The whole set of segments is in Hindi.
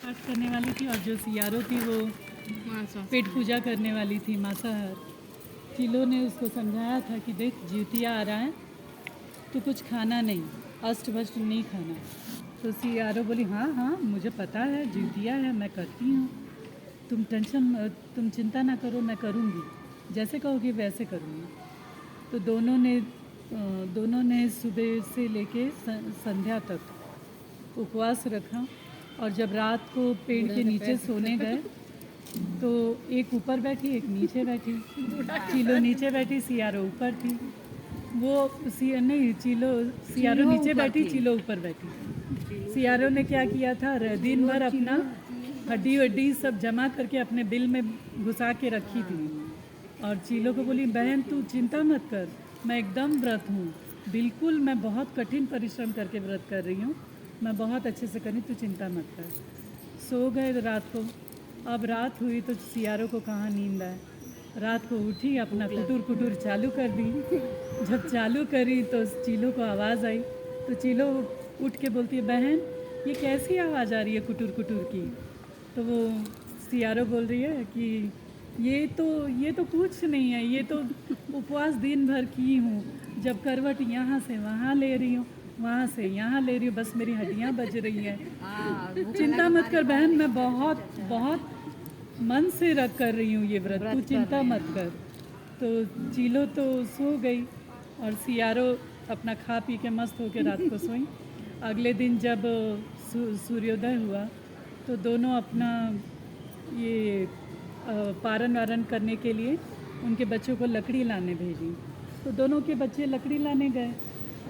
पाठ करने वाली थी और जो सियारो थी वो पेट पूजा करने वाली थी, मांसाहार। चिलो ने उसको समझाया था कि देख जितिया आ रहा है तो कुछ खाना नहीं, अष्ट भष्ट नहीं खाना। तो सियारो बोली हाँ हाँ मुझे पता है, जितिया है, मैं करती हूँ, तुम चिंता ना करो, मैं करूँगी, जैसे कहोगी वैसे करूँगी। तो दोनों ने सुबह से लेके संध्या तक उपवास रखा। और जब रात को पेड़ के नीचे सोने गए तो एक ऊपर बैठी, एक नीचे बैठी। चिलो नीचे बैठी, सियारो ऊपर थी। सियारो नीचे बैठी, चिलो ऊपर बैठी। सियारो ने क्या किया था, दिन भर अपना हड्डी वड्डी सब जमा करके अपने बिल में घुसा के रखी थी। और चिलो को बोली बहन तू चिंता मत कर, मैं एकदम व्रत हूँ, बिल्कुल मैं बहुत कठिन परिश्रम करके व्रत कर रही हूँ, मैं बहुत अच्छे से करी, तू चिंता मत कर। सो गए रात को। अब रात हुई तो सियारो को कहाँ नींद आए, रात को उठी, अपना कुटुर कुटुर चालू कर दी। जब चालू करी तो चिलो को आवाज़ आई। तो चिलो उठ के बोलती है बहन ये कैसी आवाज़ आ रही है कुटुर कुटुर की। तो वो सियारो बोल रही है कि ये तो कुछ नहीं है, ये तो उपवास दिन भर की हूँ, जब करवट यहाँ से वहाँ ले रही हूँ, वहाँ से यहाँ ले रही हूँ, बस मेरी हड्डियाँ बज रही हैं। चिंता मत कर बहन, मैं बहुत बहुत मन से रख कर रही हूँ ये व्रत, तू चिंता मत कर। तो चिलो तो सो गई और सियारो अपना खा पी के मस्त होकर रात को सोई। अगले दिन जब सूर्योदय हुआ तो दोनों अपना ये पारण वारण करने के लिए उनके बच्चों को लकड़ी लाने भेजी। तो दोनों के बच्चे लकड़ी लाने गए।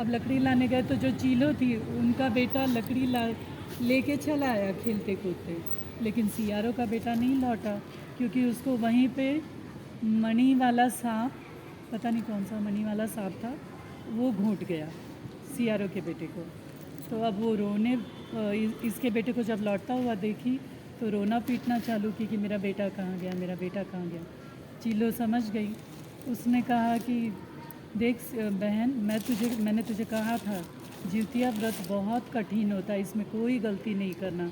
अब लकड़ी लाने गए तो जो चिलो थी उनका बेटा लकड़ी लेके चला आया खेलते कूदते, लेकिन सियारो का बेटा नहीं लौटा क्योंकि उसको वहीं पे मणि वाला सांप, पता नहीं कौन सा मणि वाला सांप था, वो घोंट गया सियारो के बेटे को। तो अब वो इसके बेटे को जब लौटता हुआ देखी तो रोना पीटना चालू की कि मेरा बेटा कहाँ गया, मेरा बेटा कहाँ गया। चिलो समझ गई, उसने कहा कि देख बहन, मैंने तुझे कहा था जितिया व्रत बहुत कठिन होता है, इसमें कोई गलती नहीं करना।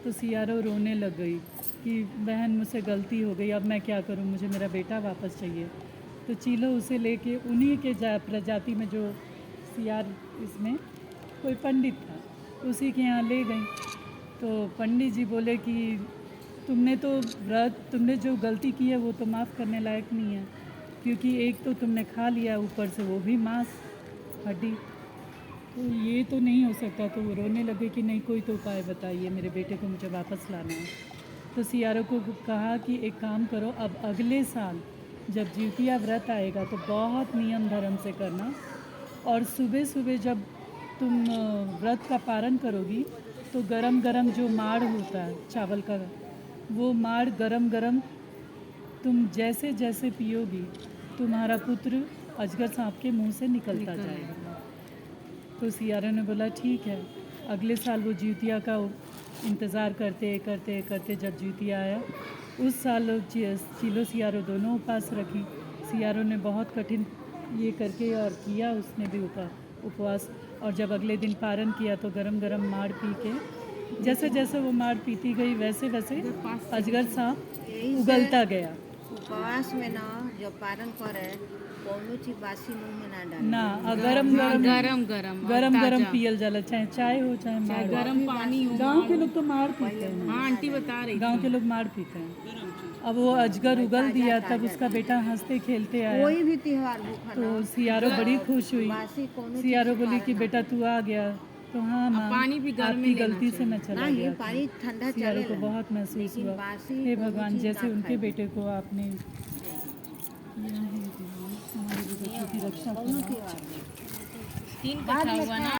तो सियारो रोने लग गई कि बहन मुझसे गलती हो गई, अब मैं क्या करूं, मुझे मेरा बेटा वापस चाहिए। तो चिलो उसे लेके उन्हीं के प्रजाति में जो सियार इसमें कोई पंडित था उसी के यहाँ ले गई। तो पंडित जी बोले कि तुमने जो गलती की है वो तो माफ़ करने लायक नहीं है, क्योंकि एक तो तुमने खा लिया, ऊपर से वो भी मांस हड्डी, तो ये तो नहीं हो सकता। तो वो रोने लगे कि नहीं कोई तो उपाय बताइए, मेरे बेटे को मुझे वापस लाना है। तो सियारो को कहा कि एक काम करो, अब अगले साल जब जितिया व्रत आएगा तो बहुत नियम धर्म से करना, और सुबह सुबह जब तुम व्रत का पारण करोगी तो गरम गरम जो माड़ होता है चावल का, वो माड़ गरम गरम तुम जैसे जैसे पियोगी तुम्हारा पुत्र अजगर सांप के मुंह से निकलता जाएगा। तो सियारो ने बोला ठीक है। अगले साल वो जितिया का इंतज़ार करते करते करते जब जितिया आया, उस साल चिलो सियारो दोनों उपवास रखी। सियारो ने बहुत कठिन ये करके और किया उसने भी उपवास, और जब अगले दिन पारण किया तो गरम गरम माड़ पी के, जैसे जैसे वो माड़ पीती गई वैसे वैसे अजगर सांप उगलता गया। उपवास में ना जो पारण करे कौनो चीज बासी मुंह में ना डाले ना, गरम गरम पियल जाला, चाहे चाय हो चाहे माड़, गरम पानी हो। गांव के लोग तो माड़ पीते हैं। हाँ आंटी बता रही गांव के लोग माड़ पीते हैं। अब वो अजगर उगल दिया, तब उसका बेटा हंसते खेलते आया। कोई भी त्योहार भूखा तो सियारो बड़ी खुश हुई। सियारो बोली कि बेटा तू आ गया, तो हाँ माँ पानी भी गर्म आपकी गलती से मैं चला गया। पानी ठंडा सियारो को बहुत महसूस हुआ, हे भगवान जैसे उनके बेटे को आपने हमारे बेटे की रक्षा की। तीन कथा हुआ ना।